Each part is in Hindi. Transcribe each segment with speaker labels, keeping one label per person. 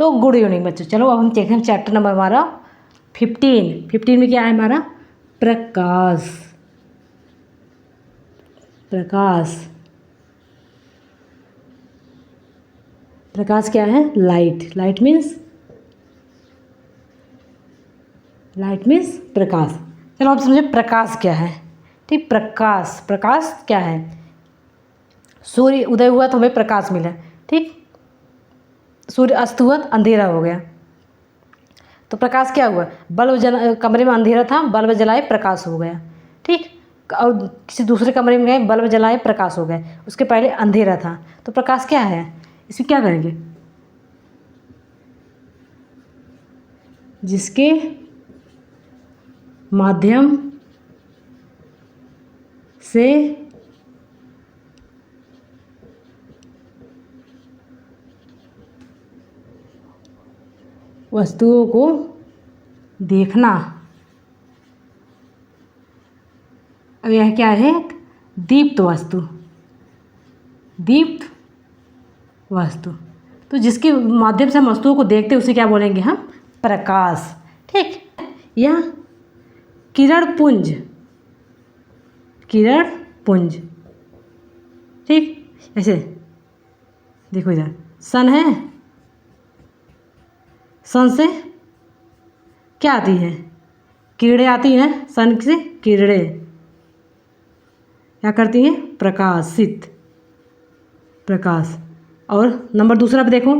Speaker 1: तो गुड इवनिंग बच्चों। चलो अब हम देखते हैं चैप्टर नंबर हमारा 15 में क्या है हमारा, प्रकाश। प्रकाश, प्रकाश क्या है, लाइट। लाइट मीन्स प्रकाश। चलो आप समझे प्रकाश क्या है। ठीक, प्रकाश, प्रकाश क्या है, सूर्य उदय हुआ तो हमें प्रकाश मिला। ठीक, सूर्य अस्त हुआ तो अंधेरा हो गया, तो प्रकाश क्या हुआ, बल्ब जला, कमरे में अंधेरा था, बल्ब जलाए प्रकाश हो गया। ठीक, और किसी दूसरे कमरे में गए, बल्ब जलाए प्रकाश हो गया, उसके पहले अंधेरा था, तो प्रकाश क्या है। इसमें क्या करेंगे, जिसके माध्यम से वस्तुओं को देखना। अब यह क्या है, दीप्त वस्तु। दीप्त वस्तु, तो जिसके माध्यम से हम वस्तुओं को देखते हैं उसे क्या बोलेंगे हम, प्रकाश। ठीक, यह किरण पुंज, किरण पुंज। ठीक, ऐसे देखो इधर सन है, सन से क्या आती है, किरणें आती हैं, सन से किरणें क्या करती हैं, प्रकाशित, प्रकाश। और नंबर दूसरा पे देखो,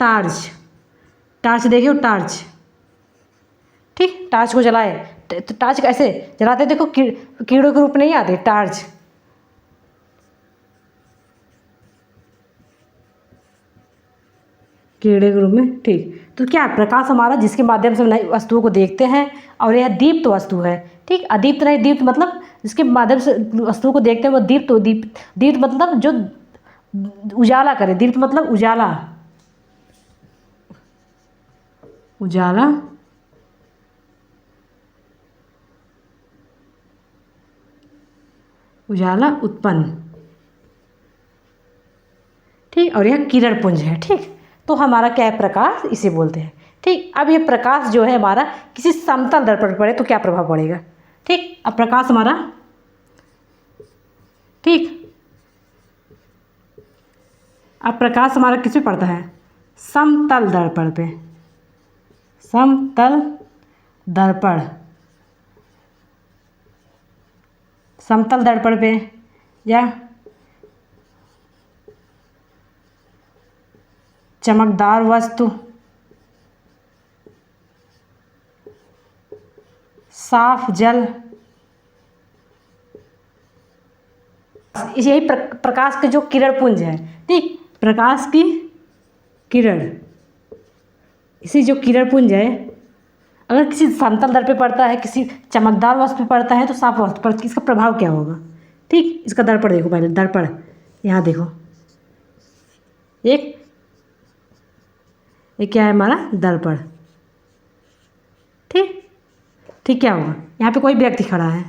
Speaker 1: टार्च। टार्च देखियो, टार्च। ठीक, टार्च को जलाए तो टार्च कैसे जलाते, देखो कीड़ों के रूप में नहीं आते टार्च। कीड़े के रूप में। ठीक, तो क्या प्रकाश हमारा जिसके माध्यम से हम नई वस्तुओं को देखते हैं, और यह दीप्त वस्तु है। ठीक, अदीप्त नहीं, दीप्त मतलब जिसके माध्यम से वस्तुओं को देखते हैं वो दीप्त। दीप्त मतलब जो उजाला करे, दीप्त मतलब उजाला, उजाला, उजाला उत्पन्न। ठीक, और यह किरण पुंज है। ठीक, तो हमारा क्या है, प्रकाश इसे बोलते हैं। ठीक, अब ये प्रकाश जो है हमारा किसी समतल दर्पण पर पड़े तो क्या प्रभाव पड़ेगा। ठीक, अब प्रकाश हमारा, ठीक, अब प्रकाश हमारा किस पे पड़ता है, समतल दर्पण पे। समतल दर्पण, समतल दर्पण पे या चमकदार वस्तु, साफ जल, यही प्रकाश के जो किरण पुंज है। ठीक, प्रकाश की किरण, इसी जो किरण पुंज है, अगर किसी समतल दर्पण पे पड़ता है, किसी चमकदार वस्तु पे पड़ता है तो साफ वस्तु पर इसका प्रभाव क्या होगा। ठीक, इसका दर्पण देखो, पहले दर्पण यहाँ देखो, एक ये क्या है हमारा, दर्पण। ठीक, ठीक, क्या होगा, यहाँ पे कोई व्यक्ति खड़ा है।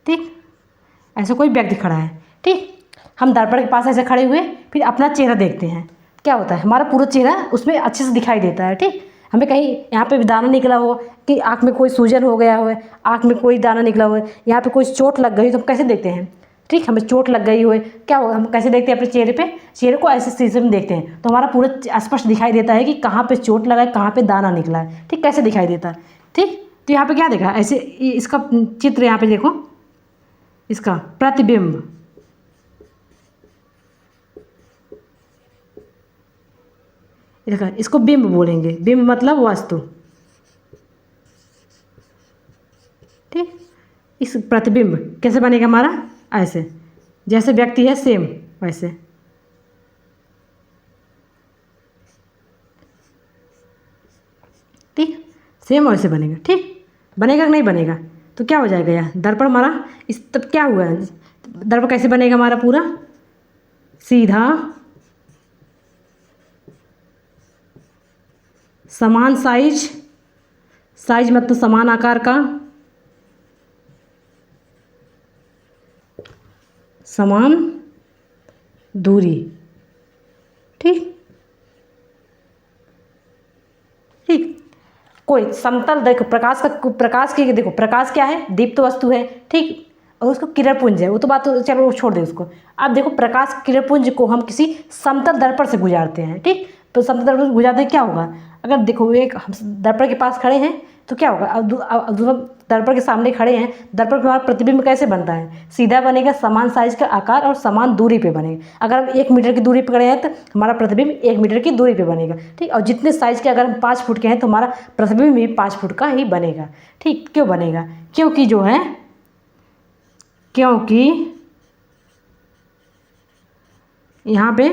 Speaker 1: ठीक, ऐसा कोई व्यक्ति खड़ा है। ठीक, हम दर्पण के पास ऐसे खड़े हुए फिर अपना चेहरा देखते हैं, क्या होता है, हमारा पूरा चेहरा उसमें अच्छे से दिखाई देता है। ठीक, हमें कहीं यहाँ पे दाना निकला हो, कि आँख में कोई सूजन हो गया हो, आँख में कोई दाना निकला हो, यहाँ पे कोई चोट लग गई तो हम कैसे देखते हैं। ठीक, हमें चोट लग गई हो, क्या होगा, हम कैसे देखते हैं अपने चेहरे पे, चेहरे को ऐसे शीशे में देखते हैं तो हमारा पूरा स्पष्ट दिखाई देता है कि कहाँ पे चोट लगा है, कहाँ पे दाना निकला है। ठीक, कैसे दिखाई देता है। ठीक, तो यहाँ पे क्या देखा, ऐसे इसका चित्र यहाँ पे देखो, इसका प्रतिबिंब, देखा, इसको बिंब बोलेंगे। बिंब मतलब वस्तु। ठीक, इस प्रतिबिंब कैसे बनेगा हमारा, ऐसे जैसे व्यक्ति है सेम वैसे। ठीक, सेम वैसे बनेगा। ठीक, बनेगा कि नहीं बनेगा, तो क्या हो जाएगा यार, दर्पण हमारा इस तब क्या हुआ है, दर्पण कैसे बनेगा हमारा, पूरा सीधा, समान साइज, साइज मतलब समान आकार का, समान दूरी। ठीक ठीक। कोई समतल, देखो प्रकाश की देखो, प्रकाश क्या है, दीप्त वस्तु है। ठीक, और उसको किरण पुंज है, वो तो बात तो चलो वो छोड़ दे उसको। अब देखो प्रकाश किरण पुंज को हम किसी समतल दर्पण से गुजारते हैं। ठीक, तो समतल दर्पण से गुजारते हैं, क्या होगा, अगर देखो एक हम दर्पण के पास खड़े हैं तो क्या होगा, अब दूसरा दर्पण के सामने खड़े हैं, दर्पण पे हमारा प्रतिबिंब कैसे बनता है, सीधा बनेगा, समान साइज का आकार और समान दूरी पे बनेगा। अगर हम 1 मीटर की दूरी पे खड़े हैं तो हमारा प्रतिबिंब 1 मीटर की दूरी पे बनेगा। ठीक, और जितने साइज के अगर हम 5 फुट के हैं तो हमारा प्रतिबिंब भी 5 फुट का ही बनेगा। ठीक, क्यों बनेगा, क्योंकि जो है, क्योंकि यहाँ पे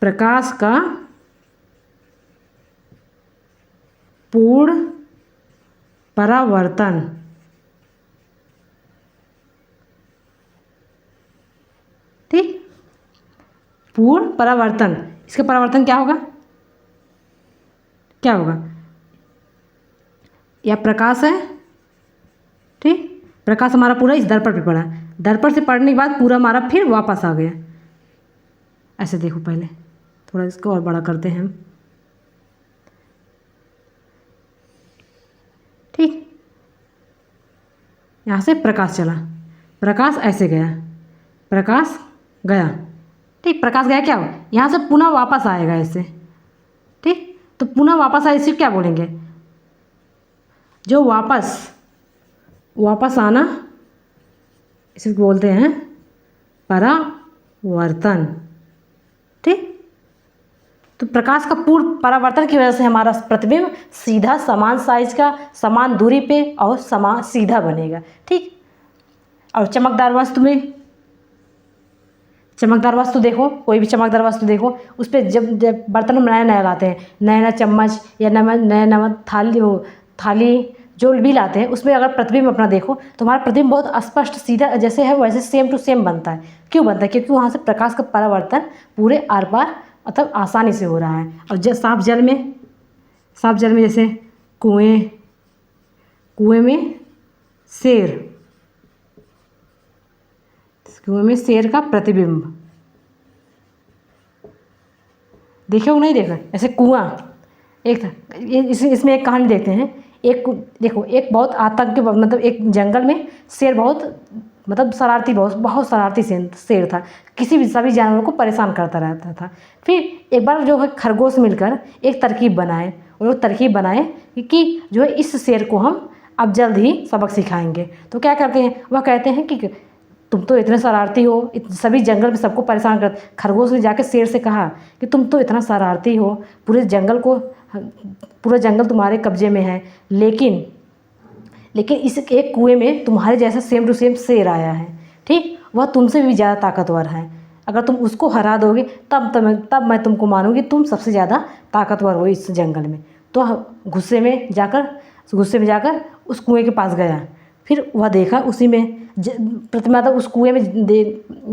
Speaker 1: प्रकाश का पूर्ण परावर्तन, ठीक, पूर्ण परावर्तन, इसका परावर्तन क्या होगा, क्या होगा, यह प्रकाश है। ठीक, प्रकाश हमारा पूरा इस दर्पण पे पड़ा, दर्पण से पड़ने के बाद पूरा हमारा फिर वापस आ गया। ऐसे देखो, पहले थोड़ा इसको और बड़ा करते हैं हम। ठीक, यहाँ से प्रकाश चला, प्रकाश ऐसे गया, प्रकाश गया। ठीक, प्रकाश गया, क्या हो, यहाँ से पुनः वापस आएगा ऐसे। ठीक, तो पुनः वापस आए, इसे क्या बोलेंगे, जो वापस आना, इसे बोलते हैं परावर्तन। ठीक, तो प्रकाश का पूर्ण परावर्तन की वजह से हमारा प्रतिबिंब सीधा, समान साइज का, समान दूरी पे और समान सीधा बनेगा। ठीक, और चमकदार वस्तु देखो, कोई भी चमकदार वस्तु देखो, उस पर जब बर्तन में नया नया लाते हैं, नया नया चम्मच या नया नया थाली जो भी लाते हैं, उसमें अगर प्रतिबिंब अपना देखो तो हमारा प्रतिबिंब बहुत स्पष्ट सीधा जैसे है वैसे सेम टू सेम बनता है। क्यों बनता है, क्योंकि वहाँ से प्रकाश का परावर्तन पूरे आर पार मतलब आसानी से हो रहा है। और साफ जल में जैसे कुएं में शेर का प्रतिबिंब देखे हो नहीं देखा, ऐसे कुआं एक था, इसमें एक कहानी देखते हैं। एक बहुत आतंक, मतलब एक जंगल में शेर बहुत मतलब शरारती, बहुत शरारती शेर था, किसी भी सभी जानवरों को परेशान करता रहता था। फिर एक बार जो है खरगोश मिलकर एक तरकीब बनाए, और वो तरकीब बनाए कि जो है इस शेर को हम अब जल्द ही सबक सिखाएंगे। तो क्या करते हैं, वह कहते हैं कि तुम तो इतने शरारती हो, सभी जंगल में सबको परेशान कर। खरगोश ने जाकर शेर से कहा कि तुम तो इतना शरारती हो, पूरा जंगल तुम्हारे कब्जे में है, लेकिन इस एक कुएं में तुम्हारे जैसा सेम टू सेम शेर आया है। ठीक, वह तुमसे भी ज़्यादा ताकतवर है, अगर तुम उसको हरा दोगे तब मैं तुमको मानूंगी तुम सबसे ज़्यादा ताकतवर हो इस जंगल में। तो गुस्से में जाकर उस कुएं के पास गया। फिर वह देखा, उसी में प्रतिमा था, उस कुएं में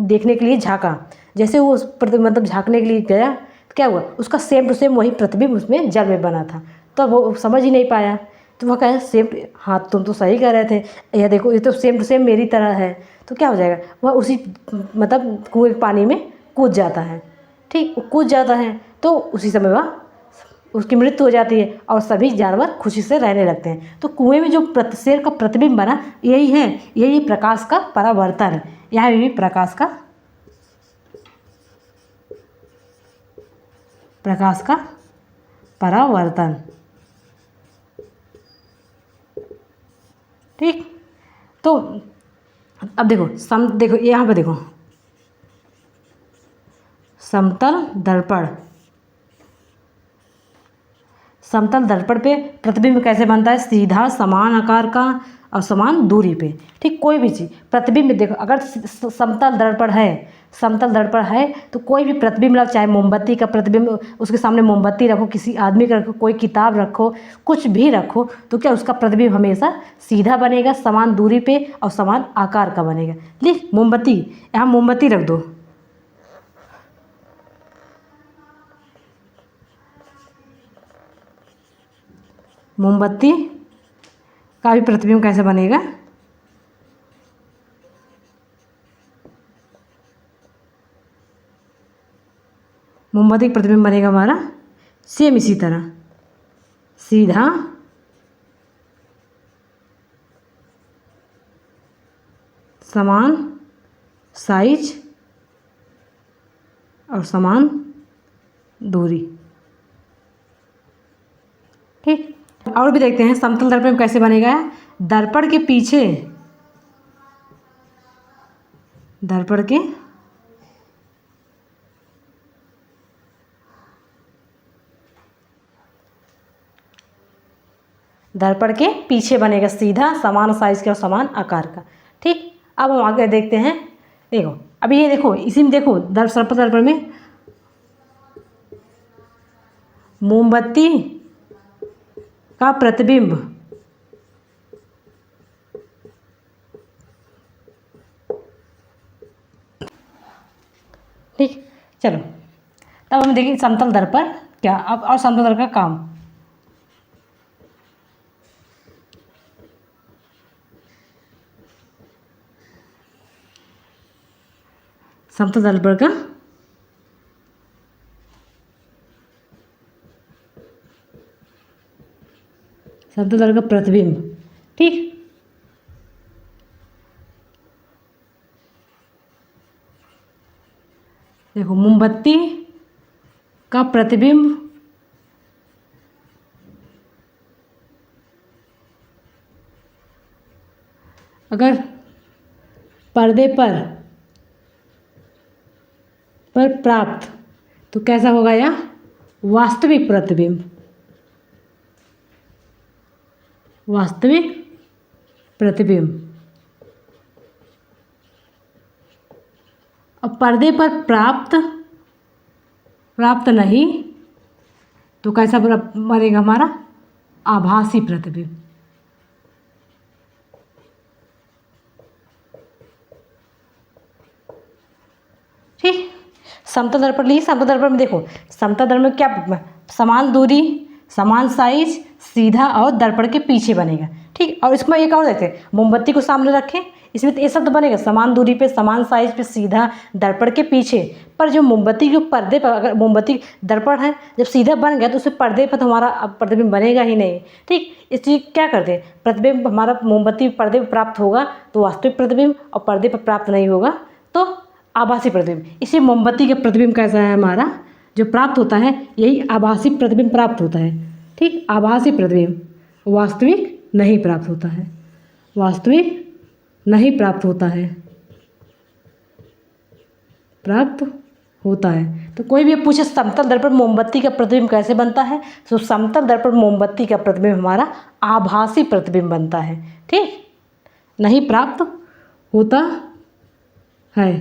Speaker 1: देखने के लिए झाँका। जैसे वो उस मतलब झाँकने के लिए गया, तो क्या हुआ, उसका सेम टू सेम वही प्रतिबिंब उसमें जल में बना था। तो वो समझ ही नहीं पाया, तो वह कहे सेम, हाँ तुम तो सही कह रहे थे, यह देखो ये तो सेम टू सेम मेरी तरह है। तो क्या हो जाएगा, वह उसी मतलब कुएं के पानी में कूद जाता है। ठीक, वो कूद जाता है तो उसी समय वह उसकी मृत्यु हो जाती है और सभी जानवर खुशी से रहने लगते हैं। तो कुएं में जो शेर का प्रतिबिंब बना, यही प्रकाश का परावर्तन। यहाँ भी प्रकाश का परावर्तन। ठीक, तो अब देखो यहाँ पे देखो, समतल दर्पण पे प्रतिबिंब कैसे बनता है, सीधा, समान आकार का और समान दूरी पे। ठीक, कोई भी चीज़ प्रतिबिंब देखो, अगर समतल दर्पण है तो कोई भी प्रतिबिंब रखो, चाहे मोमबत्ती का प्रतिबिंब, उसके सामने मोमबत्ती रखो, किसी आदमी का रखो, कोई किताब रखो, कुछ भी रखो, तो क्या उसका प्रतिबिंब हमेशा सीधा बनेगा, समान दूरी पे और समान आकार का बनेगा। लिख मोमबत्ती, यहाँ मोमबत्ती रख दो, मोमबत्ती का भी प्रतिबिंब कैसे बनेगा, मोमबत्ती का प्रतिबिंब बनेगा हमारा सेम इसी तरह, सीधा समान साइज और समान दूरी। ठीक, और भी देखते हैं समतल दर्पण कैसे बनेगा। दर्पण के पीछे, दर्पण के दर्पण के पीछे बनेगा सीधा, समान साइज का और समान आकार का। ठीक, अब हम आगे देखते हैं। देखो अभी ये देखो, इसी में देखो समतल दर्पण में मोमबत्ती का प्रतिबिंब ठीक। चलो तब हम देखेंगे समतल दर्पण क्या अब और समतल दर्पण का काम। समतल दर्पण का समतल दर्पण का प्रतिबिंब। ठीक, देखो मोमबत्ती का प्रतिबिंब अगर पर्दे पर प्राप्त तो कैसा होगा यह वास्तविक प्रतिबिंब, वास्तविक प्रतिबिंब। अब पर्दे पर प्राप्त नहीं तो कैसा बनेगा हमारा आभासी प्रतिबिंब। ठीक, समतल दर्पण लिए, समतल दर्पण में देखो समतल दर्पण में क्या, समान दूरी, समान साइज, सीधा और दर्पण के पीछे बनेगा। ठीक, और इसमें एक और देखते हैं, मोमबत्ती को सामने रखें, इसमें तो ये शब्द बनेगा समान दूरी पे, समान साइज पे, सीधा, दर्पण के पीछे। पर जो मोमबत्ती के पर्दे पर, अगर मोमबत्ती दर्पण है जब सीधा बन गया तो उसमें पर्दे पर तो हमारा अब प्रतिबिंब बनेगा ही नहीं। ठीक, इसलिए क्या करते हैं, प्रतिबिंब हमारा मोमबत्ती पर्दे पर प्राप्त होगा तो वास्तविक प्रतिबिंब, और पर्दे पर प्राप्त नहीं होगा तो आभासी प्रतिबिंब। इसी मोमबत्ती का प्रतिबिंब कैसा है हमारा जो प्राप्त होता है, यही आभासी प्रतिबिंब प्राप्त होता है। ठीक, आभासी प्रतिबिंब वास्तविक नहीं प्राप्त होता है, वास्तविक नहीं प्राप्त होता है, प्राप्त होता है। तो कोई भी पूछे समतल दर्पण मोमबत्ती का प्रतिबिंब कैसे बनता है, तो समतल दर्पण मोमबत्ती का प्रतिबिंब हमारा आभासी प्रतिबिंब बनता है। ठीक, नहीं प्राप्त होता है,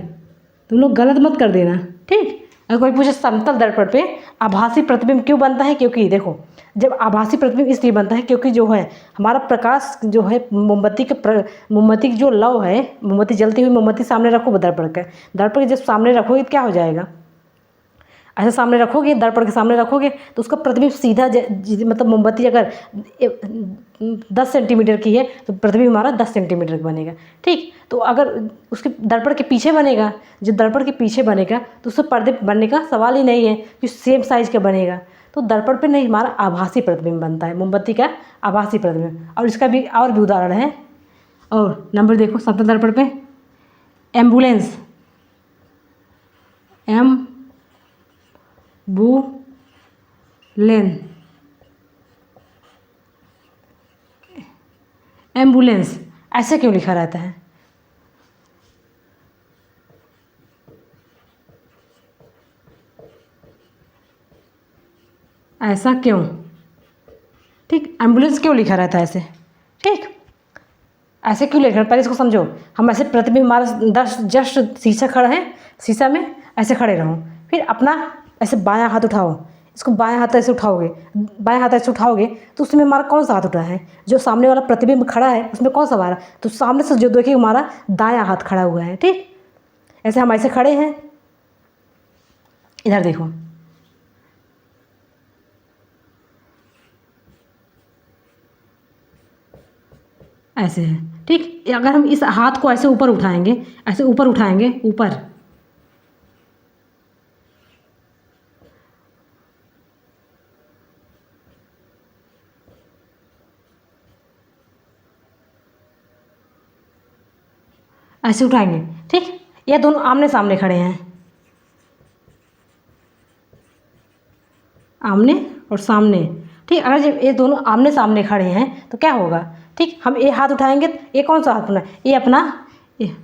Speaker 1: तुम लोग गलत मत कर देना। ठीक, अगर कोई पूछे समतल दर्पण पे आभासी प्रतिबिंब क्यों बनता है, क्योंकि देखो जब आभासी प्रतिबिंब इसलिए बनता है क्योंकि जो है हमारा प्रकाश जो है मोमबत्ती की जो लौ है, मोमबत्ती जलती हुई मोमबत्ती सामने रखो दर्पण के, दर्पण के जब सामने रखोगे क्या हो जाएगा, ऐसे सामने रखोगे, दर्पण के सामने रखोगे तो उसका प्रतिबिंब सीधा मतलब मोमबत्ती अगर 10 सेंटीमीटर की है तो प्रतिबिंब हमारा 10 सेंटीमीटर का बनेगा। ठीक, तो अगर उसके दर्पण के पीछे बनेगा, जो दर्पण के पीछे बनेगा तो उससे पर्दे बनने का सवाल ही नहीं है कि सेम साइज का बनेगा। तो दर्पण पे नहीं, हमारा आभासी प्रतिबिंब बनता है, मोमबत्ती का आभासी प्रतिबिंब। और इसका भी और भी उदाहरण है। और नंबर देखो समतल दर्पण पे एम्बुलेंस, एम्बुलेंस ऐसे क्यों लिखा रहता है, ऐसा क्यों। ठीक, एम्बुलेंस क्यों लिखा रहता है ऐसे। ठीक, ऐसे क्यों लिखा, पहले इसको समझो। हम ऐसे प्रतिबिंब हमारा जस्ट शीशा खड़ा है, शीशा में ऐसे खड़े रहो, फिर अपना ऐसे बायां हाथ उठाओ, इसको बायां हाथ ऐसे उठाओगे, बायां हाथ ऐसे उठाओगे तो उसमें हमारा कौन सा हाथ उठा है, जो सामने वाला प्रतिबिंब खड़ा है उसमें कौन सा हमारा, तो सामने से जो देखिए हमारा दायां हाथ खड़ा हुआ है। ठीक, ऐसे हम ऐसे खड़े हैं, इधर देखो, ऐसे है। ठीक, अगर हम इस हाथ को ऐसे ऊपर उठाएंगे, ऐसे ऊपर उठाएंगे, ऊपर ऐसे उठाएंगे, ठीक। ये दोनों आमने सामने खड़े हैं, आमने और सामने, ठीक। अगर जब ये दोनों आमने सामने खड़े हैं तो क्या होगा, ठीक। हम ये हाथ उठाएंगे, ये कौन सा हाथ अपना, ये अपना ये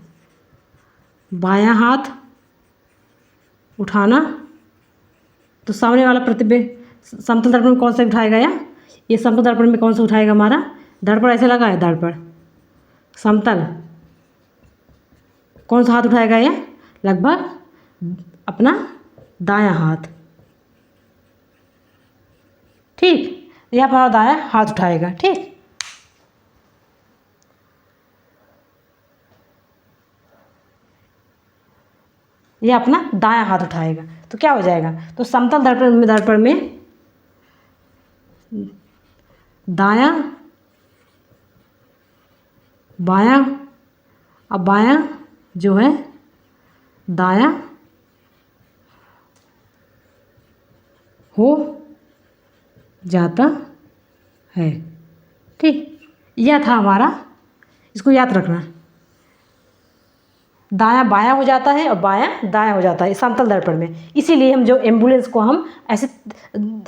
Speaker 1: बायां हाथ उठाना, तो सामने वाला प्रतिबिंब समतल दर्पण में कौन सा उठाएगा, या ये समतल दर्पण में कौन सा उठाएगा, हमारा दर्पण ऐसे लगा है, दर्पण समतल, कौन सा हाथ उठाएगा, ये लगभग अपना दायां हाथ, ठीक। यह हमारा दायां हाथ उठाएगा, ठीक। यह अपना दायां हाथ उठाएगा, तो क्या हो जाएगा, तो समतल दर्पण में दायां बायां, अब बायां जो है दायां हो जाता है, ठीक। यह था हमारा, इसको याद रखना, दायां बायां हो जाता है और बायां दायां हो जाता है समतल दर्पण में। इसीलिए हम जो एम्बुलेंस को हम ऐसे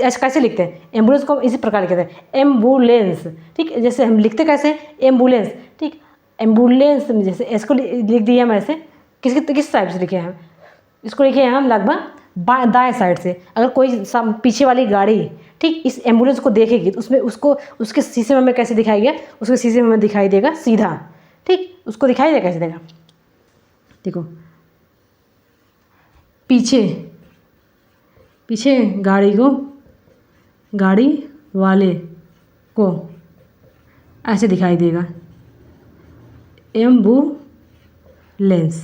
Speaker 1: ऐसे कैसे लिखते हैं, एम्बुलेंस को हम इसी प्रकार लिखते हैं, एम्बुलेंस, ठीक। जैसे हम लिखते कैसे, एम्बुलेंस, ठीक। एम्बुलेंस में जैसे इसको लिख दिए हम ऐसे, किस साइड से लिखे हैं हम, इसको लिखे हैं हम लगभग दाएं साइड से। अगर कोई पीछे वाली गाड़ी, ठीक, इस एम्बुलेंस को देखेगी तो उसमें उसको उसके शीशे में हमें कैसे दिखाई देगा, उसके शीशे में हमें दिखाई देगा सीधा, ठीक। उसको दिखाई देगा कैसे देगा, देखो पीछे पीछे गाड़ी वाले को ऐसे दिखाई देगा, एम्बुलेंस,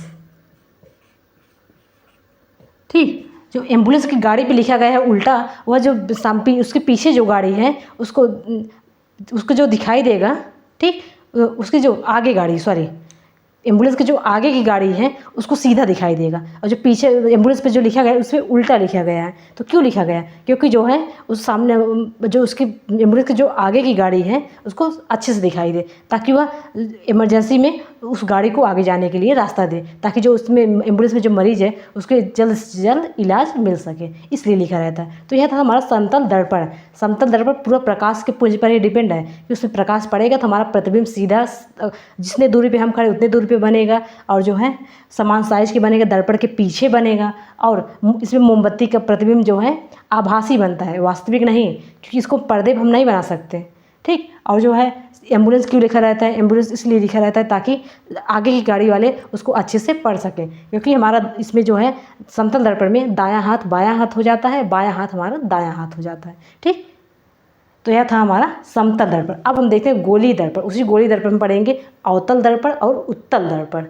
Speaker 1: ठीक। जो एम्बुलेंस की गाड़ी पे लिखा गया है उल्टा, वह जो उसके पीछे जो गाड़ी है उसको जो दिखाई देगा, ठीक। उसकी जो आगे गाड़ी, सॉरी, एम्बुलेंस की जो आगे की गाड़ी है उसको सीधा दिखाई देगा, और जो पीछे एम्बुलेंस पे जो लिखा गया है उसमें उल्टा लिखा गया है। तो क्यों लिखा गया है, क्योंकि जो है उस सामने जो उसकी एम्बुलेंस की जो आगे की गाड़ी है उसको अच्छे से दिखाई दे, ताकि वह इमरजेंसी में उस गाड़ी को आगे जाने के लिए रास्ता दे, ताकि जो उसमें एम्बुलेंस में जो मरीज़ है उसके जल्द से जल्द इलाज मिल सके, इसलिए लिखा रहता है। तो यह था हमारा समतल दर्पण। समतल दर्पण पूरा प्रकाश के पुंज पर ही डिपेंड है कि उसमें प्रकाश पड़ेगा तो हमारा प्रतिबिंब सीधा जितने दूरी पे हम खड़े उतने दूरी पे बनेगा, और जो है समान साइज के बनेगा, दर्पण के पीछे बनेगा, और इसमें मोमबत्ती का प्रतिबिंब जो है आभासी बनता है, वास्तविक नहीं, क्योंकि इसको पर्दे पर हम नहीं बना सकते, ठीक। और जो है एम्बुलेंस क्यों लिखा रहता है, एम्बुलेंस इसलिए लिखा रहता है ताकि आगे की गाड़ी वाले उसको अच्छे से पढ़ सकें, क्योंकि हमारा इसमें जो है समतल दर्पण में दायां हाथ बायां हाथ हो जाता है, बायां हाथ हमारा दायां हाथ हो जाता है, ठीक। तो यह था हमारा समतल दर्पण। अब हम देखते हैं गोलीय दर्पण। उसी गोलीय दर्पण में पढ़ेंगे अवतल दर्पण और उत्तल दर्पण,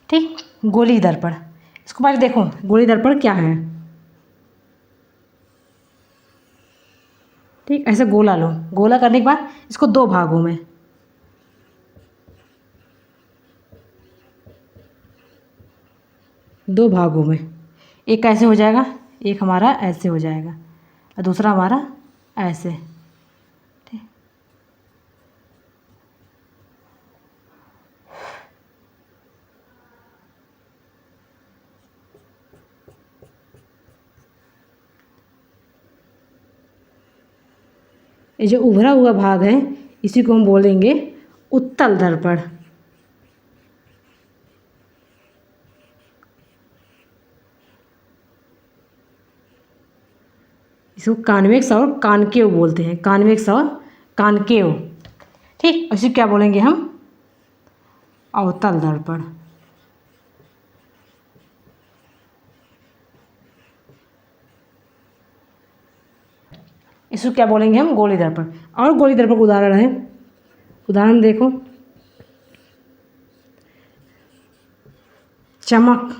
Speaker 1: ठीक। गोलीय दर्पण, इसको पहले देखो गोलीय दर्पण क्या है, ठीक। ऐसे गोला लो, गोला करने के बाद इसको दो भागों में, एक कैसे हो जाएगा, एक हमारा ऐसे हो जाएगा और दूसरा हमारा ऐसे, ठीक। ये जो उभरा हुआ भाग है इसी को हम बोलेंगे उत्तल दर्पण। इसको कॉन्वेक्स और कॉनकेव बोलते हैं, कॉन्वेक्स और कॉनकेव, ठीक। इसी क्या बोलेंगे हम, अवतल दर्पण। इसको क्या बोलेंगे हम, गोलीय दर्पण। और गोलीय दर्पण का उदाहरण है, उदाहरण देखो, चमक,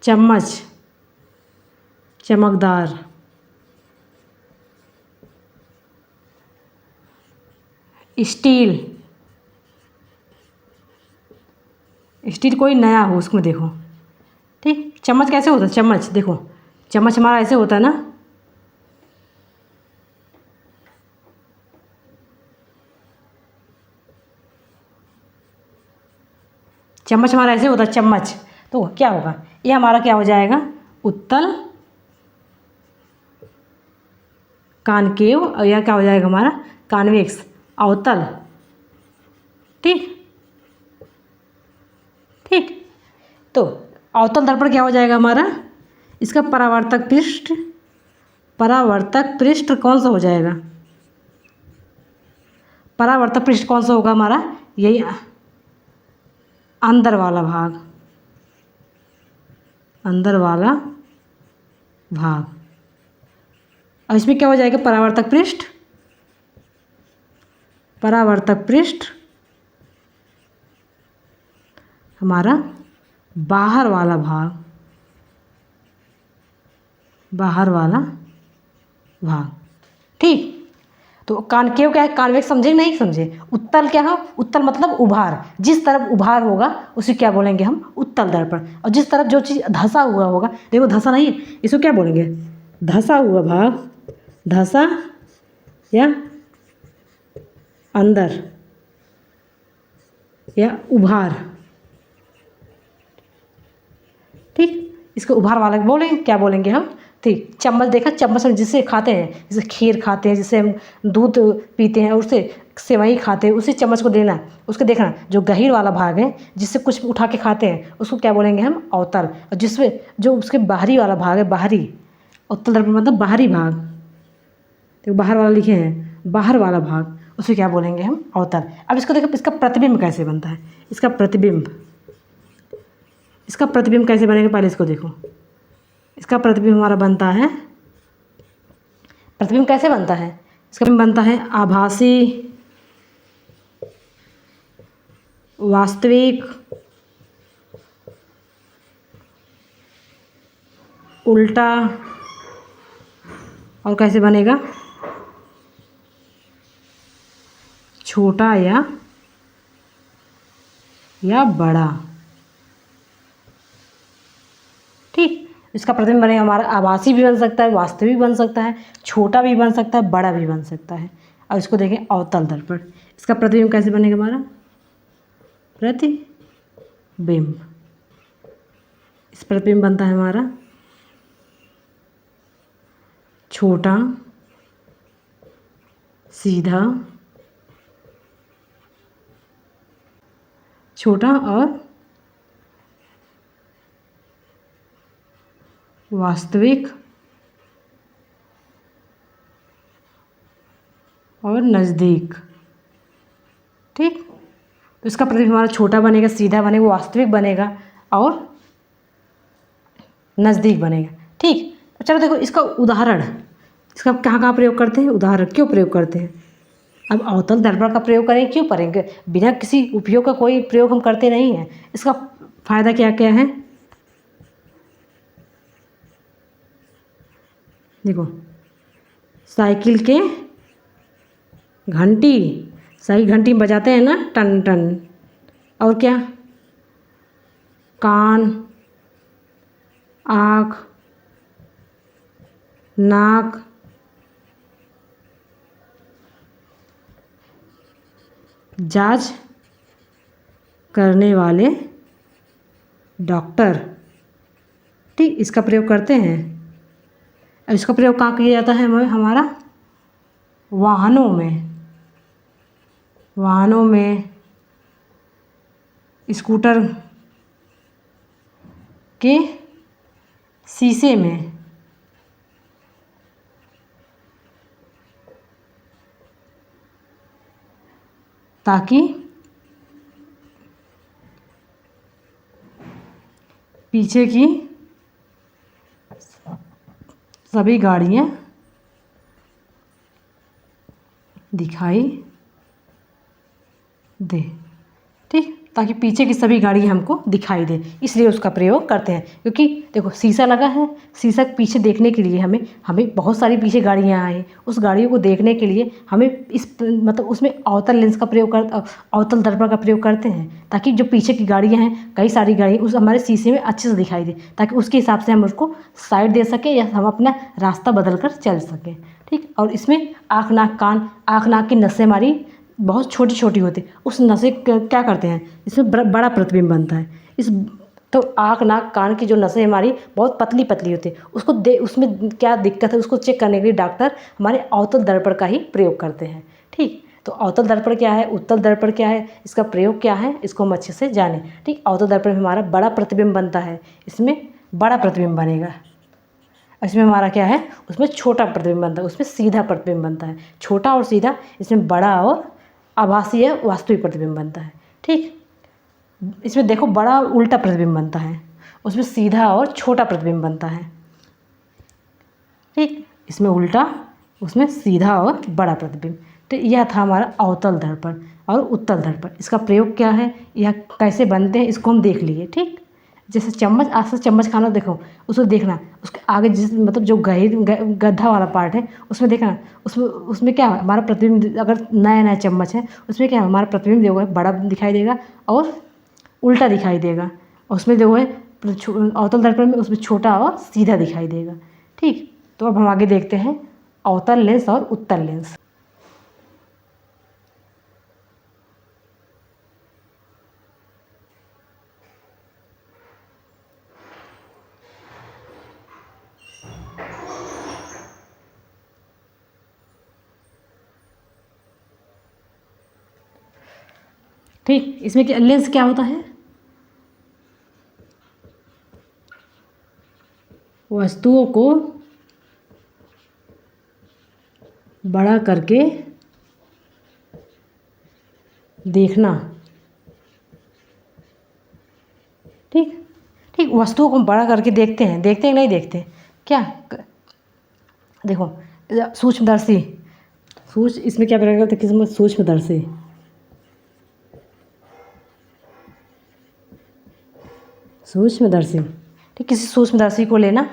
Speaker 1: चम्मच, चमकदार, स्टील, स्टील कोई नया हो उसमें देखो, ठीक। चम्मच कैसे होता है, चम्मच देखो, चम्मच हमारा ऐसे होता है ना, चम्मच हमारा ऐसे होता है चम्मच। तो क्या होगा, ये हमारा क्या हो जाएगा, उत्तल कॉनकेव, और यह क्या हो जाएगा हमारा कॉन्वेक्स अवतल। ठीक ठीक। तो अवतल दर्पण क्या हो जाएगा हमारा, इसका परावर्तक पृष्ठ कौन सा हो जाएगा, परावर्तक पृष्ठ कौन सा होगा हमारा, यही अंदर वाला भाग, अंदर वाला भाग। और इसमें क्या हो जाएगा, परावर्तक पृष्ठ, परावर्तक पृष्ठ हमारा बाहर वाला भाग, बाहर वाला भाग। ठीक। तो कॉनकेव क्या है, कॉन्वेक्स समझे नहीं समझे, उत्तल क्या है, उत्तल मतलब उभार, जिस तरफ उभार होगा उसे क्या बोलेंगे हम, उत्तल दर्पण। और जिस तरफ जो चीज़ धंसा हुआ होगा, देखो धंसा नहीं है, इसको क्या बोलेंगे, धंसा हुआ भाग, धंसा या अंदर या उभार। ठीक। इसको उभार वाला बोलेंगे, क्या बोलेंगे हम। ठीक। चम्मच देखा, चम्मच में जिससे खाते हैं, जैसे खीर खाते हैं, जिससे हम दूध पीते हैं, उससे सेवई खाते हैं, उसी चम्मच को लेना, उसको देखना जो गहीर वाला भाग है जिससे कुछ उठा के खाते हैं, उसको क्या बोलेंगे हम, अवतल। और जिसमें जो उसके बाहरी वाला भाग है, बाहरी, उत्तल दर्पण मतलब बाहरी भाग, तो बाहर वाला लिखे हैं, बाहर वाला भाग, उसे क्या बोलेंगे हम, अवतल। अब इसको देखो, इसका प्रतिबिंब कैसे बनता है, इसका प्रतिबिंब, इसका प्रतिबिंब कैसे बनेगा, पहले इसको देखो। इसका प्रतिबिंब हमारा बनता है, प्रतिबिंब कैसे बनता है, इसका प्रतिबिंब बनता है आभासी, वास्तविक, उल्टा, और कैसे बनेगा, छोटा या बड़ा। ठीक। इसका प्रतिबिंब बनेगा हमारा आभासी भी बन सकता है, वास्तविक बन सकता है, छोटा भी बन सकता है, बड़ा भी बन सकता है। अब इसको देखें अवतल दर्पण, इसका प्रतिबिंब कैसे बनेगा हमारा, प्रतिबिंब, इस प्रतिबिंब बनता है हमारा छोटा, सीधा, छोटा और वास्तविक और नज़दीक। ठीक। तो इसका प्रतिबिंब हमारा छोटा बनेगा, सीधा बनेगा, वास्तविक बनेगा और नज़दीक बनेगा। ठीक। चलो देखो इसका उदाहरण, इसका कहाँ कहाँ प्रयोग करते हैं, उदाहरण क्यों प्रयोग करते हैं। अब अवतल दर्पण का प्रयोग करें, क्यों करेंगे, बिना किसी उपयोग का कोई प्रयोग हम करते नहीं हैं। इसका फ़ायदा क्या क्या है, देखो साइकिल के घंटी, सही घंटी बजाते हैं ना, टन टन, और क्या, कान, आँख, नाक, जांच करने वाले डॉक्टर। ठीक। इसका प्रयोग करते हैं। इसका प्रयोग कहाँ किया जाता है, हमारा वाहनों में, वाहनों में, स्कूटर के शीशे में, ताकि पीछे की सभी गाड़ियाँ दिखाई दे। ठीक। ताकि पीछे की सभी गाड़ी हमको दिखाई दे, इसलिए उसका प्रयोग करते हैं। क्योंकि देखो शीशा लगा है, शीशा के पीछे देखने के लिए हमें हमें बहुत सारी पीछे गाड़ियाँ आई, उस गाड़ियों को देखने के लिए हमें इस मतलब उसमें अवतल लेंस का प्रयोग अवतल दर्पण का प्रयोग करते हैं, ताकि जो पीछे की गाड़ियाँ हैं, कई सारी गाड़ी उस हमारे शीशे में अच्छे से दिखाई दे, ताकि उसके हिसाब से हम उसको साइड दे सकें या हम अपना रास्ता बदल कर चल सकें। ठीक। और इसमें आँख नाक की नसें हमारी बहुत छोटी छोटी होती है, उस नसें क्या करते हैं, इसमें बड़ा प्रतिबिंब बनता है। इस तो आँख नाक कान की जो नसें हमारी बहुत पतली पतली होती है, उसमें क्या दिक्कत है उसको चेक करने के लिए डॉक्टर हमारे अवतल दर्पण का ही प्रयोग करते हैं। ठीक। तो अवतल दर्पण क्या है, उत्तल दर्पण क्या है, इसका प्रयोग क्या है, इसको हम अच्छे से जानें। ठीक। अवतल दर्पण में हमारा बड़ा प्रतिबिंब बनता है, इसमें बड़ा प्रतिबिंब बनेगा। इसमें हमारा क्या है, उसमें छोटा प्रतिबिंब बनता है, उसमें सीधा प्रतिबिंब बनता है। छोटा और सीधा, इसमें बड़ा और आभासी या वास्तविक प्रतिबिंब बनता है। ठीक। इसमें देखो बड़ा उल्टा प्रतिबिंब बनता है, उसमें सीधा और छोटा प्रतिबिंब बनता है। ठीक। इसमें उल्टा, उसमें सीधा और बड़ा प्रतिबिंब। तो यह था हमारा अवतल दर्पण और उत्तल दर्पण। इसका प्रयोग क्या है, यह कैसे बनते हैं, इसको हम देख लिए। ठीक। जैसे चम्मच, आज से चम्मच खाना देखो, उसको देखना, उसके आगे जिस मतलब जो गड्ढा वाला पार्ट है उसमें देखना, उसमें क्या है हमारा प्रतिबिंब। अगर नया नया चम्मच है उसमें क्या है हमारा प्रतिबिंब जो है बड़ा दिखाई देगा और उल्टा दिखाई देगा, और उसमें जो है अवतल दर्पण में उसमें छोटा और सीधा दिखाई देगा। ठीक। तो अब हम आगे देखते हैं अवतल लेंस और उत्तल लेंस। ठीक। इसमें क्या लेंस क्या होता है, वस्तुओं को बड़ा करके देखना। ठीक। ठीक। वस्तुओं को बड़ा करके देखते हैं कि नहीं देखते क्या, देखो सूक्ष्मदर्शी, इसमें क्या प्रयोग करते हैं, किसमें सूक्ष्मदर्शी। सूक्ष्मदर्शी। ठीक। किसी सूक्ष्मदर्शी को लेना,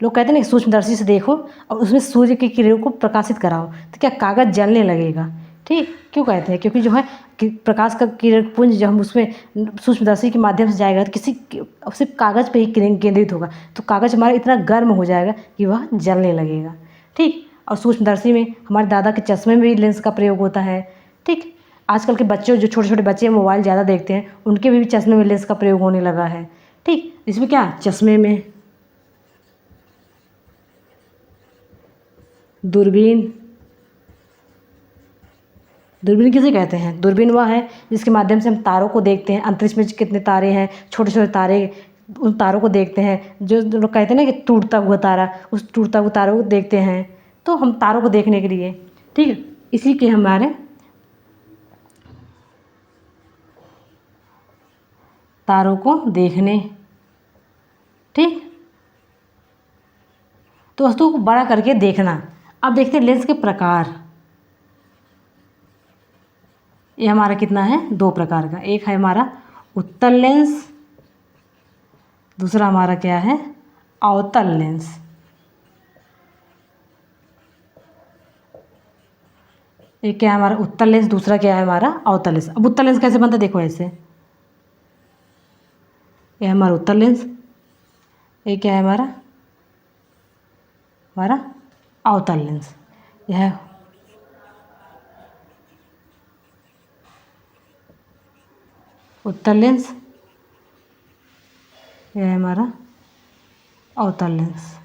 Speaker 1: लोग कहते हैं ना सूक्ष्मदर्शी से देखो और उसमें सूर्य की किरणों को प्रकाशित कराओ, तो क्या कागज़ जलने लगेगा। ठीक। क्यों कहते हैं, क्योंकि जो है कि प्रकाश का किरण पुंज जब हम उसमें सूक्ष्मदर्शी के माध्यम से जाएगा तो सिर्फ कागज़ पे ही किरण केंद्रित होगा, तो कागज़ हमारा इतना गर्म हो जाएगा कि वह जलने लगेगा। ठीक। और सूक्ष्मदर्शी में हमारे दादा के चश्मे में भी लेंस का प्रयोग होता है। ठीक। आजकल के बच्चे, जो छोटे छोटे बच्चे मोबाइल ज़्यादा देखते हैं, उनके भी चश्मे में लेंस का प्रयोग होने लगा है। ठीक। इसमें क्या, चश्मे में दूरबीन किसे कहते हैं, दूरबीन वह है जिसके माध्यम से हम तारों को देखते हैं, अंतरिक्ष में कितने तारे हैं, छोटे छोटे तारे, उन तारों को देखते हैं। जो लोग कहते हैं ना कि टूटता हुआ तारा, उस टूटता हुआ तारों को देखते हैं, तो हम तारों को देखने के लिए। ठीक है। इसी के हमारे तारों को देखने। ठीक। तो वस्तुओं को बड़ा करके देखना। अब देखते हैं लेंस के प्रकार। ये हमारा कितना है, 2 प्रकार का। एक है हमारा उत्तल लेंस, दूसरा हमारा क्या है, अवतल लेंस। एक क्या है हमारा उत्तल लेंस, दूसरा क्या है हमारा अवतल लेंस। अब उत्तल लेंस कैसे बनता है, देखो ऐसे, ये हमारा उत्तल लेंस, ये क्या है हमारा अवतल लेंस। यह है उत्तल लेंस, यह है हमारा अवतल लेंस।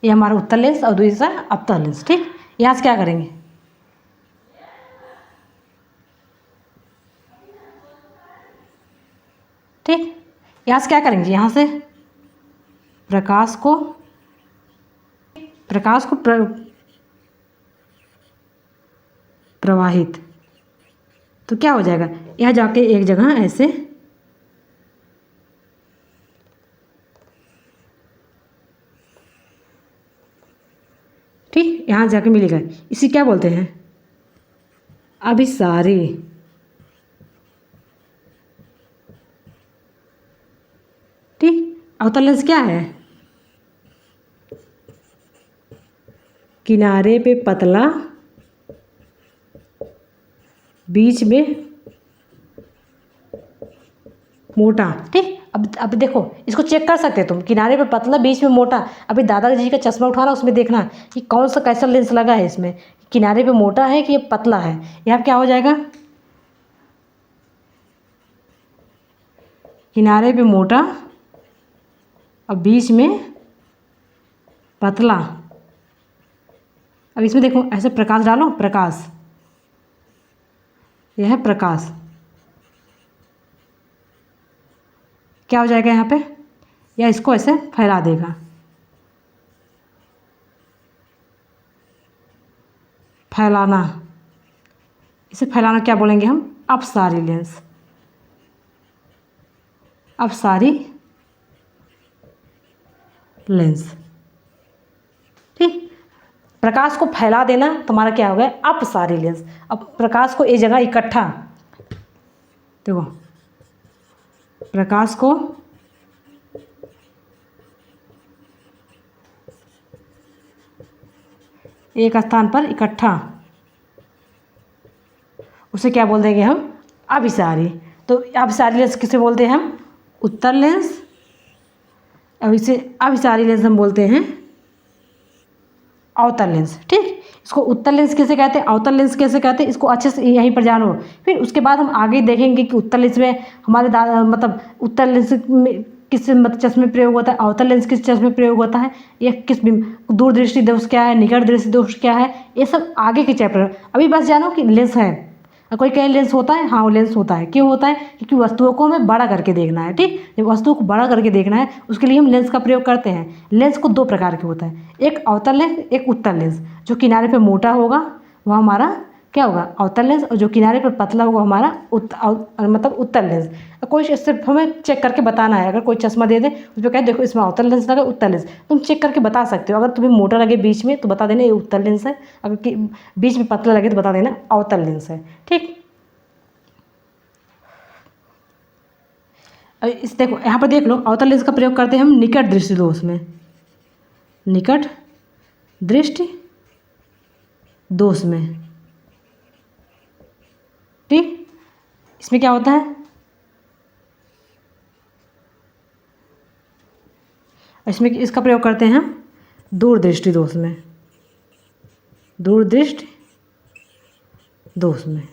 Speaker 1: ये हमारा उत्तल लेंस और दूसरा अवतल लेंस। ठीक। यहाँ से क्या करेंगे, ठीक, यहाँ से क्या करेंगे, यहाँ से प्रकाश को प्रवाहित, तो क्या हो जाएगा, यहाँ जाके एक जगह ऐसे ठीक, यहाँ जाके मिलेगा। इसी क्या बोलते हैं, अभिसारी। ठीक। अवतल लेंस क्या है? किनारे पे पतला, बीच में मोटा। ठीक। अब देखो, इसको चेक कर सकते हो तुम, किनारे पे पतला, बीच में मोटा। अभी दादाजी का चश्मा उठाना, उसमें देखना कि कौन सा कैसा लेंस लगा है इसमें, किनारे पे मोटा है कि ये पतला है। यहाँ क्या हो जाएगा? किनारे पे मोटा और बीच में पतला। अब इसमें देखो, ऐसे प्रकाश डालो, प्रकाश, यह है प्रकाश। क्या हो जाएगा यहाँ पे? या इसको ऐसे फैला देगा, फैलाना। इसे फैलाना क्या बोलेंगे हम? अपसारी लेंस। अपसारी लेंस। ठीक। प्रकाश को फैला देना तुम्हारा क्या हो गया? अपसारी लेंस। अब प्रकाश को एक जगह इकट्ठा, देखो, प्रकाश को एक स्थान पर इकट्ठा, उसे क्या बोल देंगे हम? अभिसारी। तो अभिसारी लेंस किसे बोलते हैं हम? उत्तल लेंस। अब इसे अभिसारी लेंस हम बोलते हैं अवतल लेंस। ठीक। इसको उत्तल लेंस कैसे कहते हैं, अवतल लेंस कैसे कहते हैं, इसको अच्छे से यहीं पर जानो। फिर उसके बाद हम आगे देखेंगे कि उत्तल लेंस में हमारे मतलब उत्तल लेंस में किस मतलब चश्मे प्रयोग होता है, अवतल लेंस किस चश्मे प्रयोग होता है, या किस दूरदृष्टि दोष क्या है, निकट दृष्टि दोष क्या है, ये सब आगे के चैप्टर। अभी बस जानो कि लेंस है। कोई कहे लेंस होता है, हाँ वो लेंस होता है। क्यों होता है? क्योंकि वस्तुओं को हमें बड़ा करके देखना है। ठीक। जब वस्तुओं को बड़ा करके देखना है, उसके लिए हम लेंस का प्रयोग करते हैं। लेंस को दो प्रकार के होता है, एक अवतल लेंस, एक उत्तल लेंस। जो किनारे पे मोटा होगा वह हमारा क्या होगा? अवतल लेंस। और जो किनारे पर पतला होगा हमारा मतलब उत्तल लेंस। कोई सिर्फ हमें चेक करके बताना है। अगर कोई चश्मा दे दे, उस पर कहे देखो इसमें अवतल लेंस लगा, उत्तल लेंस, तुम चेक करके बता सकते हो। अगर तुम्हें मोटा लगे बीच में तो बता देना ये उत्तल लेंस है, अगर बीच में पतला लगे तो बता देना अवतल लेंस है। ठीक। इस देखो, यहाँ पर देख लो, अवतल लेंस का प्रयोग करते हैं हम निकट दृष्टि दोष में। निकट दृष्टि दोष में। ठीक। इसमें क्या होता है? इसमें इसका प्रयोग करते हैं हम दूरदृष्टि दोष में। दूरदृष्टि दोष में।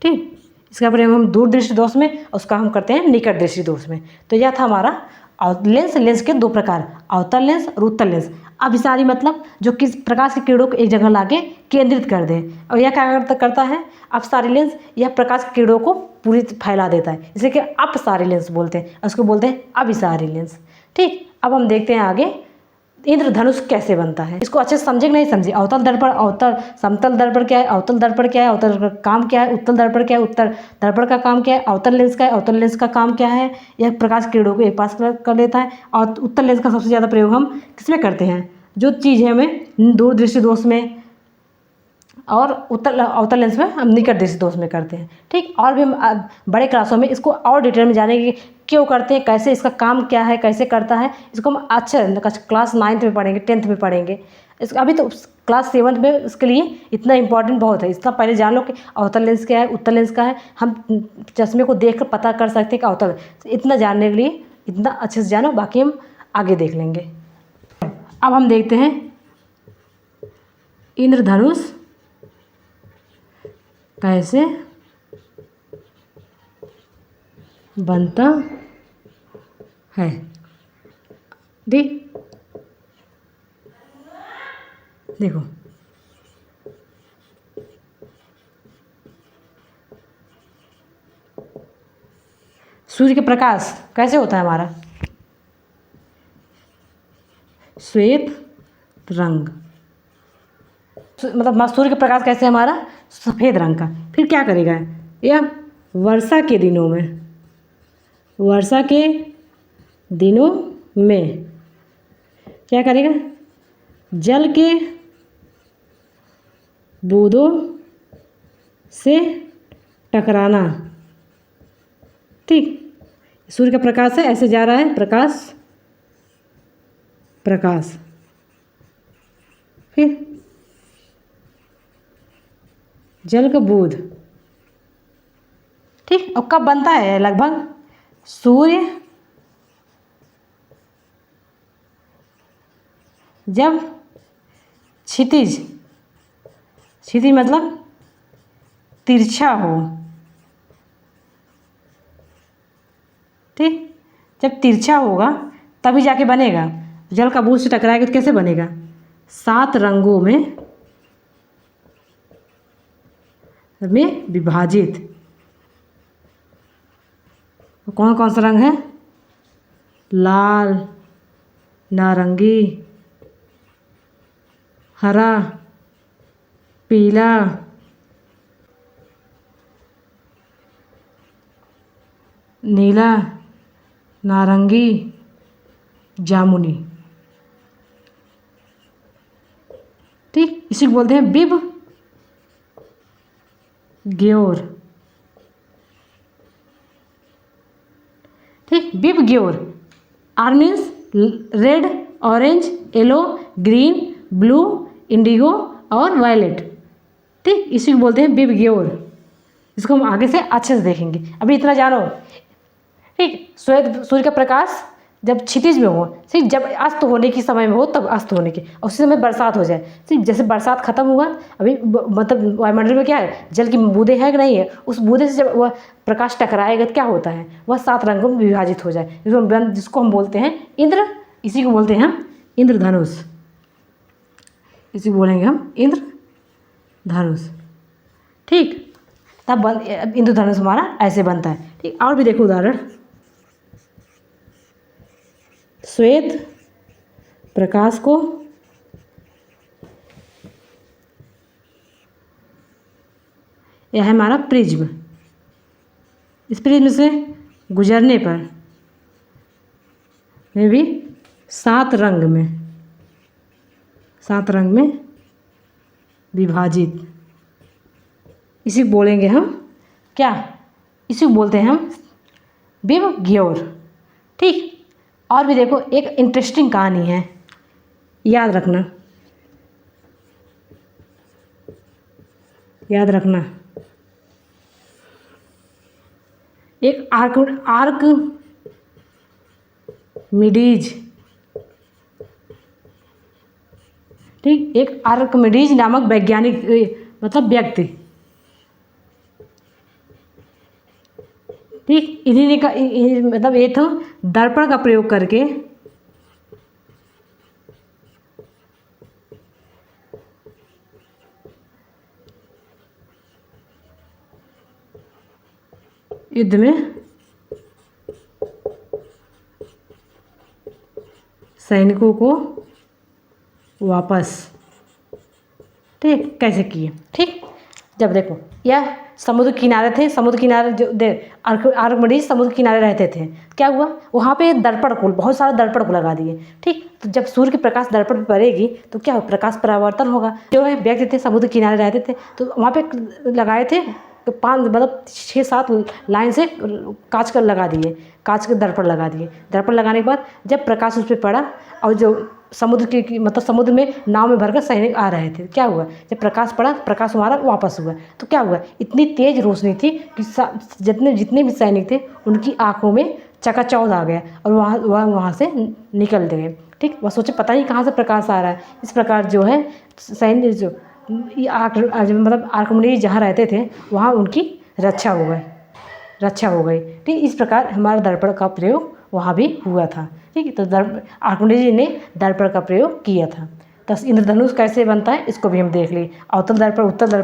Speaker 1: ठीक। इसका प्रयोग हम दूरदृष्टि दोष में, उसका हम करते हैं निकट दृष्टि दोष में। तो यह था हमारा लेंस। लेंस के दो प्रकार, अवतल लेंस और उत्तल लेंस। अभिसारी मतलब जो किस प्रकाश की किरणों को एक जगह लाके केंद्रित कर दे, और यह क्या करता है? अपसारी लेंस। यह प्रकाश की किरणों को पूरी फैला देता है, इसे कि अपसारी लेंस बोलते हैं, उसको बोलते हैं अभिसारी लेंस। ठीक। अब हम देखते हैं आगे इंद्रधनुष कैसे बनता है। इसको अच्छे से समझे कि नहीं समझे? अवतल दर्पण, अवतल समतल दर्पण क्या है, अवतल दर्पण क्या है, अवतल दर्पण का काम क्या है, उत्तल दर्पण क्या है, उत्तल दर्पण का काम क्या है, अवतल लेंस का है, अवतल लेंस का काम क्या है। यह प्रकाश किरणों को एक पास कर लेता है। और उत्तल लेंस का सबसे ज़्यादा प्रयोग हम किसमें करते हैं? जो चीज़ है हमें दूरदृष्टि दोष में, और अवतल लेंस में हम निकट दृष्टि दोष में करते हैं। ठीक। और भी हम बड़े क्लासों में इसको और डिटेल में जानेंगे क्यों करते हैं, कैसे इसका काम क्या है, कैसे करता है। इसको हम अच्छे क्लास 9th में पढ़ेंगे, 10th में पढ़ेंगे। इसका अभी तो क्लास 7th में इसके लिए इतना इंपॉर्टेंट बहुत है। इतना पहले जान लो कि अवतल लेंस क्या है, उत्तल लेंस का है। हम चश्मे को देख कर पता कर सकते हैं कि अवतल, इतना जानने के लिए इतना अच्छे से जानो, बाकी हम आगे देख लेंगे। अब हम देखते हैं इंद्रधनुष कैसे बनता है। देखो, सूर्य के प्रकाश कैसे होता है हमारा? श्वेत रंग। मतलब सूर्य का प्रकाश कैसे हमारा? सफ़ेद रंग का। फिर क्या करेगा? यह वर्षा के दिनों में, वर्षा के दिनों में क्या करेगा? जल के बूंदों से टकराना। ठीक। सूर्य का प्रकाश है, ऐसे जा रहा है प्रकाश, प्रकाश, फिर जल का बूंद। ठीक, और कब बनता है? लगभग सूर्य जब क्षितिज, क्षितिज मतलब तिरछा हो। ठीक, जब तिरछा होगा तभी जाके बनेगा। जल का बूंद से टकराएगा तो कैसे बनेगा? 7 रंगों में विभाजित। कौन कौन सा रंग है? लाल, नारंगी, हरा, पीला, नीला, नारंगी, जामुनी। ठीक, इसी को बोलते हैं विब ग्योर। ठीक, VIBGYOR are means red, orange, yellow, green, blue, indigo और वायलेट। ठीक, इसी को बोलते हैं विब ग्योर। इसको हम आगे से अच्छे से देखेंगे, अभी इतना जानो। ठीक, सूर्य का प्रकाश जब क्षितिज में हो, ठीक, जब अस्त होने के समय में हो तब अस्त होने के, और उसी समय बरसात हो जाए। ठीक, जैसे बरसात खत्म हुआ, अभी मतलब वायुमंडल में क्या है? जल की बूंदें है कि नहीं है? उस बूंदे से जब वह प्रकाश टकराएगा तो क्या होता है? वह 7 रंगों में विभाजित हो जाए, जिसको हम बोलते हैं इंद्र। इसी को बोलते हैं हम इंद्रधनुष। इसी को बोलेंगे हम इंद्रधनुष। ठीक, तब इंद्रधनुष हमारा ऐसे बनता है। ठीक, और भी देखो उदाहरण। श्वेत प्रकाश को यह है हमारा प्रिज्म। इस प्रिज्म से गुजरने पर में भी 7 रंग में, 7 रंग में विभाजित। इसी को बोलेंगे हम क्या? इसी को बोलते हैं हम विब ग्योर। ठीक, और भी देखो, एक इंटरेस्टिंग कहानी है, याद रखना, याद रखना। एक आर्कमिडीज, ठीक, एक आर्कमिडीज नामक वैज्ञानिक, मतलब व्यक्ति। ठीक, इन्हीं ने मतलब ये था दर्पण का प्रयोग करके युद्ध में सैनिकों को वापस, ठीक, कैसे किए। ठीक, जब देखो यह समुद्र किनारे थे, समुद्र किनारे जो आर्कमिडीज समुद्र किनारे रहते थे, क्या हुआ? वहाँ पे दर्पण को, बहुत सारा दर्पण को लगा दिए। ठीक, तो जब सूर्य के प्रकाश दर्पण पर पड़ेगी तो क्या हो? प्रकाश परावर्तन होगा। जो है व्यक्ति थे समुद्र किनारे रहते थे, तो वहाँ पे लगाए थे 5 मतलब 6-7 लाइन से कांच का लगा दिए, कांच के दर्पण लगा दिए। दर्पण लगाने के बाद जब प्रकाश उस पर पड़ा और जो समुद्र की मतलब समुद्र में नाव में भरकर सैनिक आ रहे थे, क्या हुआ? जब प्रकाश पड़ा, प्रकाश हमारा वापस हुआ, तो क्या हुआ? इतनी तेज रोशनी थी कि जितने भी सैनिक थे उनकी आंखों में चकाचौंध आ गया और वहाँ से निकल गए। ठीक, वह सोचे पता नहीं कहाँ से प्रकाश आ रहा है। इस प्रकार जो है सैनिक जो मतलब आर्कमिडीज जहाँ रहते थे वहाँ उनकी रक्षा हो गई। ठीक, इस प्रकार हमारा दर्पण का प्रयोग वहाँ भी हुआ था। ठीक है, तो आर्कमिडीज ने दर्पण का प्रयोग किया था। तो इंद्रधनुष कैसे बनता है इसको भी हम देख लिए। अवतल दर्पण,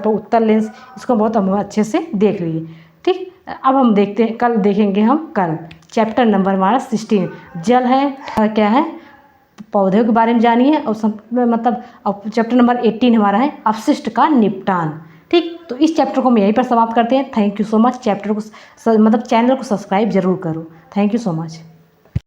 Speaker 1: उत्तल लेंस, इसको बहुत हम अच्छे से देख लिए। ठीक, अब हम देखते हैं, कल देखेंगे हम कल चैप्टर नंबर हमारा 16 जल है, क्या है, पौधों के बारे में जानिए। और मतलब चैप्टर नंबर 18 हमारा है अपशिष्ट का निपटान। ठीक, तो इस चैप्टर को हम यहीं पर समाप्त करते हैं। Thank you so much. Chapter को मतलब चैनल को सब्सक्राइब जरूर करो। Thank you so much.